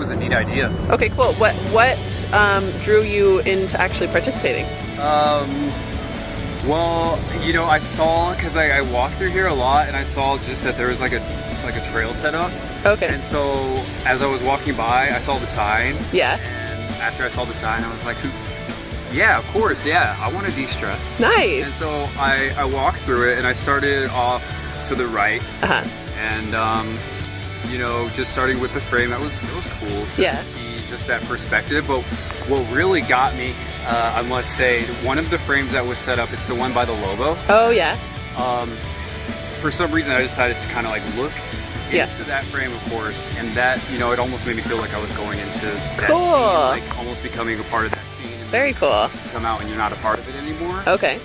was a neat idea. Okay, cool. What drew you into actually participating? Well, you know, I saw, because I walked through here a lot, and I saw just that there was like a trail set up. Okay. And so as I was walking by, I saw the sign. Yeah. And after I saw the sign, I was like, yeah, of course, yeah, I want to de-stress. Nice. And so I walked through it, and I started off to the right. Uh-huh. And you know, just starting with the frame, it was cool to see just that perspective. But what really got me, I must say, one of the frames that was set up, it's the one by the Lobo. Oh yeah. For some reason, I decided to kind of like look into that frame, of course, and that, you know, it almost made me feel like I was going into that scene, like almost becoming a part of that scene. And very cool. Come out and you're not a part of it anymore. Okay.